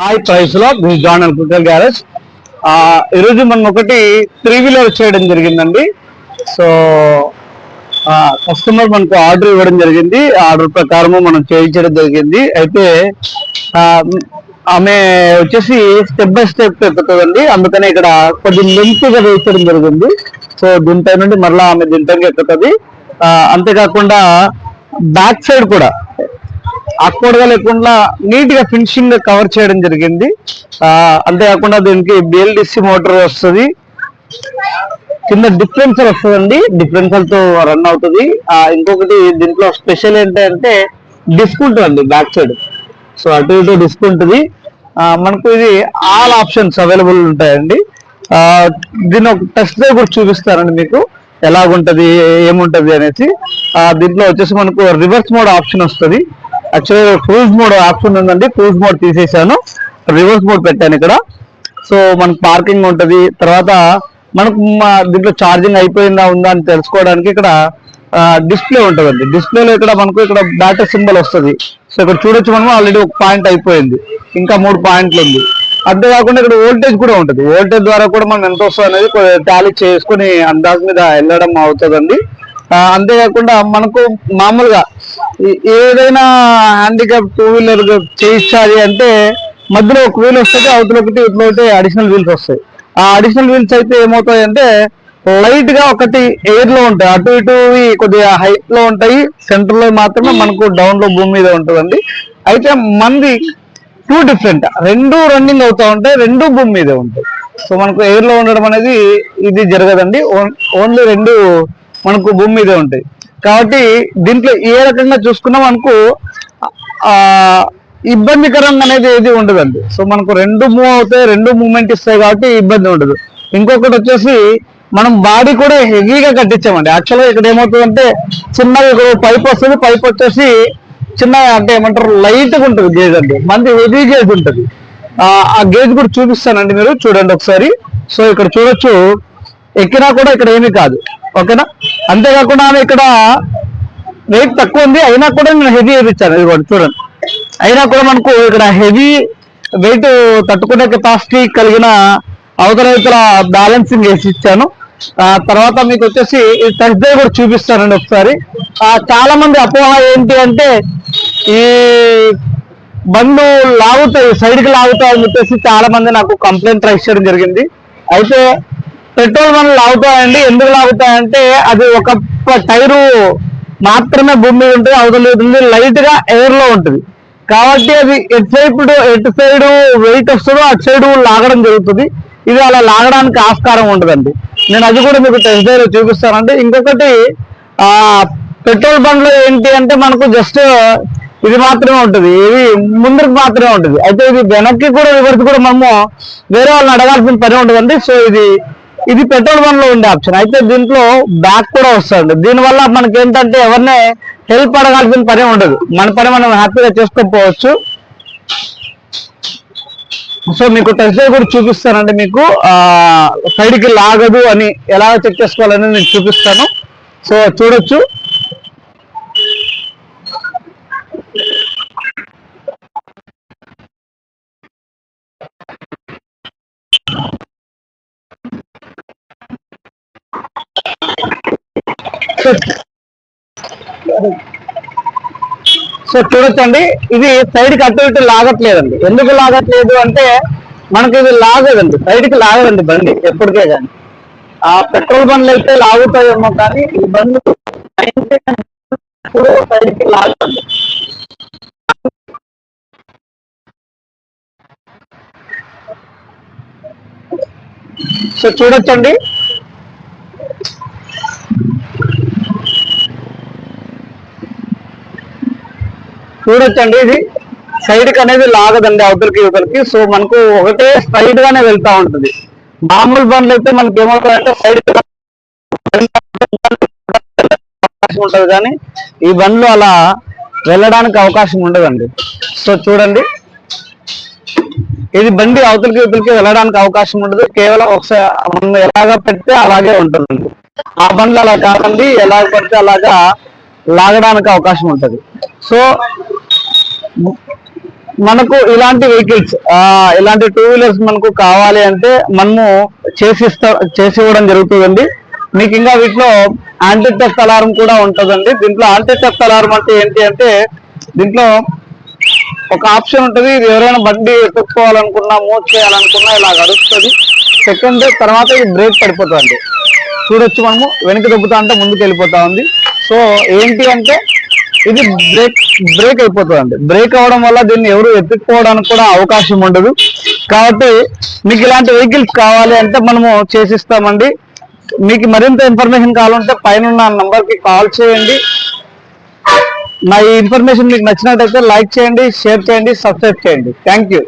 Hi price లో this John electrical garage. ఈరోజు మనం ఒకటి 3-వీలర్ చేయడం జరిగిందండి. సో కస్టమర్ మనకు ఆర్డర్ ఇవ్వడం జరిగింది. ఆర్డర్ ప్రకారము మనం చేయించడం జరిగింది. అయితే ఆమె వచ్చేసి స్టెప్ బై స్టెప్ ఎక్కుతుందండి. అందుకనే ఇక్కడ కొద్ది లెంత్ గా వేయించడం జరిగింది. సో దీనిపై నుండి మరలా ఆమె దీంట్లోకి ఎక్కుతుంది. అంతేకాకుండా బ్యాక్ సైడ్ కూడా ఆక్వర్డ్గా లేకుండా నీట్ గా ఫినిషింగ్ కవర్ చేయడం జరిగింది. అంతేకాకుండా దీనికి బిఎల్డిసి మోటార్ వస్తుంది, కింద డిఫరెన్సర్ వస్తుందండి, డిఫరెన్సర్ తో రన్ అవుతుంది. ఇంకొకటి దీంట్లో స్పెషల్ ఏంటంటే డిస్క్ ఉంటుందండి బ్యాక్ సైడ్. సో అటు ఇటు డిస్క్ ఉంటుంది. మనకు ఇది ఆల్ ఆప్షన్స్ అవైలబుల్ ఉంటాయండి. దీన్ని ఒక టెస్ట్ డ్రైవ్ కూడా చూపిస్తానండి మీకు ఎలాగుంటది ఏముంటది అనేసి. దీంట్లో వచ్చేసి మనకు రివర్స్ మోడ్ ఆప్షన్ వస్తుంది. యాక్చువల్గా క్రూజ్ మోడ్ ఆప్షన్ ఉందండి, క్రూజ్ మోడ్ తీసేసాను, రివర్స్ మోడ్ పెట్టాను ఇక్కడ. సో మనకు పార్కింగ్ ఉంటుంది. తర్వాత మనకు దీంట్లో ఛార్జింగ్ అయిపోయిందా ఉందా అని తెలుసుకోవడానికి ఇక్కడ డిస్ప్లే ఉంటుందండి. డిస్ప్లేలో ఇక్కడ మనకు ఇక్కడ బ్యాటరీ సింబల్ వస్తుంది. సో ఇక్కడ చూడొచ్చు, మనం ఆల్రెడీ ఒక పాయింట్ అయిపోయింది, ఇంకా 3 పాయింట్లు ఉంది. అంతేకాకుండా ఇక్కడ వోల్టేజ్ కూడా ఉంటుంది. వోల్టేజ్ ద్వారా కూడా మనం ఎంత వస్తుంది అనేది టాలీ చేసుకుని అందాజు మీద వెళ్ళడం అవుతుందండి. అంతేకాకుండా మనకు మామూలుగా ఏదైనా హ్యాండిక్యాప్ 2-వీలర్ చేయించాలి అంటే మధ్యలో ఒక వీల్ వస్తుంది, అవతల ఒకటి ఇట్లా ఒకటి అడిషనల్ వీల్స్ వస్తాయి. ఆ అడిషనల్ వీల్స్ అయితే ఏమవుతాయి అంటే లైట్ గా ఒకటి ఎయిర్ లో ఉంటాయి, అటు ఇటు కొద్దిగా హైట్ లో ఉంటాయి, సెంటర్ లో మాత్రమే మనకు డౌన్ లో భూమి మీద ఉంటుందండి. అయితే మంది 2 డిఫరెంట్, 2 రన్నింగ్ అవుతా ఉంటాయి, 2 భూమి మీదే ఉంటాయి. సో మనకు ఎయిర్ లో ఉండడం అనేది ఇది జరగదండి, ఓన్లీ 2 మనకు భూమి మీదే ఉంటాయి. కాబట్టి దీంట్లో ఏ రకంగా చూసుకున్నా మనకు ఇబ్బందికరంగా అనేది ఏది ఉండదండి. సో మనకు 2 మూవ్ అవుతాయి, 2 మూవ్మెంట్ ఇస్తాయి కాబట్టి ఇబ్బంది ఉండదు. ఇంకొకటి వచ్చేసి మనం బాడీ కూడా హెవీగా కట్టించామండి. యాక్చువల్గా ఇక్కడ ఏమవుతుందంటే చిన్నగా ఇక్కడ పైప్ వస్తుంది, పైప్ వచ్చేసి చిన్నగా అంటే ఏమంటారు లైట్ గా ఉంటుంది గేజ్ అండి, మంది హెవీ గేజ్ ఉంటుంది. ఆ గేజ్ కూడా చూపిస్తానండి, మీరు చూడండి ఒకసారి. సో ఇక్కడ చూడొచ్చు, ఎక్కినా కూడా ఇక్కడ ఏమీ కాదు, ఓకేనా. అంతేకాకుండా ఇక్కడ వెయిట్ తక్కువ ఉంది, అయినా కూడా నేను హెవీ వేయించాను. ఇది కూడా చూడండి, అయినా కూడా మనకు ఇక్కడ హెవీ వెయిట్ తట్టుకునే కెపాసిటీ కలిగిన అవతల బ్యాలెన్సింగ్ వేసి ఇచ్చాను. తర్వాత మీకు వచ్చేసి టెస్ట్ డ్రైవ్ కూడా చూపిస్తానండి ఒకసారి. చాలా మంది అపోహ ఏంటి అంటే ఈ బండ్లు లాగుతాయి, సైడ్కి లాగుతాయి అని చెప్పేసి చాలా మంది నాకు కంప్లైంట్ రైజ్ చేయడం జరిగింది. అయితే పెట్రోల్ బండ్లు లాగుతాయండి. ఎందుకు లాగుతాయంటే అది ఒక టైరు మాత్రమే భూమి మీద ఉంటుంది, అవతల లైట్ గా ఎయిర్ లో ఉంటుంది. కాబట్టి అది ఎటు సైడ్ వెయిట్ వస్తుందో అటు సైడ్ లాగడం జరుగుతుంది. ఇది అలా లాగడానికి ఆస్కారం ఉండదండి. నేను అది కూడా మీకు టెస్ట్ డ్రైవ్ చూపిస్తానండి. ఇంకొకటి పెట్రోల్ బండ్లో ఏంటి అంటే మనకు జస్ట్ ఇది మాత్రమే ఉంటుంది, ఇది ముందుకు మాత్రమే ఉంటుంది. అయితే ఇది వెనక్కి కూడా రివర్స్ కూడా మనము వేరే వాళ్ళని అడగాల్సిన పని ఉంటుందండి. సో ఇది పెట్రోల్ బండ్ లో ఉండే ఆప్షన్. అయితే దీంట్లో బ్యాక్ కూడా వస్తుంది. దీనివల్ల మనకి ఏంటంటే ఎవరిని హెల్ప్ అడగాల్సిన పని ఉండదు, మన పని మనం హ్యాపీగా చేసుకోకపోవచ్చు. సో మీకు టెస్ట్ డ్రైవ్ కూడా చూపిస్తానండి. మీకు సైడ్కి లాగదు అని ఎలా చెక్ చేసుకోవాలని నేను చూపిస్తాను. సో చూడొచ్చు, సో చూడొచ్చండి, ఇది సైడ్కి అటు ఇటు లాగట్లేదండి. ఎందుకు లాగట్లేదు అంటే మనకి ఇది లాగదండి, సైడ్కి లాగదండి బండి ఎప్పటికే. కానీ పెట్రోల్ బండ్లు అయితే లాగుతాయేమో, కానీ ఈ బండ్లు సైడ్కి లాగదండి. సో చూడొచ్చండి, ఇది సైడ్కి అనేది లాగదండి అవతలకి ఇవతలకి. సో మనకు ఒకటే స్ట్రైట్ గానే వెళ్తా ఉంటుంది. మామూలు బండ్లు అయితే మనకి ఏమవుతుందంటే సైడ్ ఉంటుంది, కానీ ఈ బండ్లు అలా వెళ్ళడానికి అవకాశం ఉండదండి. సో చూడండి, ఇది బండి అవతలకి ఇవతలకి వెళ్ళడానికి అవకాశం ఉండదు. కేవలం ఒకసారి మనం ఎలాగా పెడితే అలాగే ఉంటుందండి. ఆ బండ్లు అలా కాదండి, ఎలాగ పడితే అలాగా లాగడానికి అవకాశం ఉంటుంది. సో మనకు ఇలాంటి వెహికల్స్ ఇలాంటి టూ వీలర్స్ మనకు కావాలి అంటే మనము చేసి ఇవ్వడం జరుగుతుందండి. మీకు ఇంకా వీటిలో యాంటీ థెఫ్ట్ అలారం కూడా ఉంటుందండి. దీంట్లో యాంటీ థెఫ్ట్ అలారం అంటే ఏంటి అంటే దీంట్లో ఒక ఆప్షన్ ఉంటుంది. ఇది ఎవరైనా బండి ఎత్తుక్కోవాలనుకున్నా మూవ్ చేయాలనుకున్నా ఇలా గడుస్తుంది. సెకండ్ తర్వాత ఇది బ్రేక్ పడిపోతుంది. చూడొచ్చు, మనము వెనక్కి దొబ్బుతా అంటే ముందుకు వెళ్ళిపోతా ఉంది. సో ఏంటి అంటే ఇది బ్రేక్ అయిపోతుంది. బ్రేక్ అవడం వల్ల దీన్ని ఎవరు ఎత్తుక్కోవడానికి కూడా అవకాశం ఉండదు. కాబట్టి మీకు ఇలాంటి వెహికల్స్ కావాలి అంటే మనము చేసిస్తామండి. మీకు మరింత ఇన్ఫర్మేషన్ కావాలంటే పైన నంబర్ కి కాల్ చేయండి. నా ఈ ఇన్ఫర్మేషన్ మీకు నచ్చినట్లయితే లైక్ చేయండి, షేర్ చేయండి, సబ్స్క్రైబ్ చేయండి. Thank you.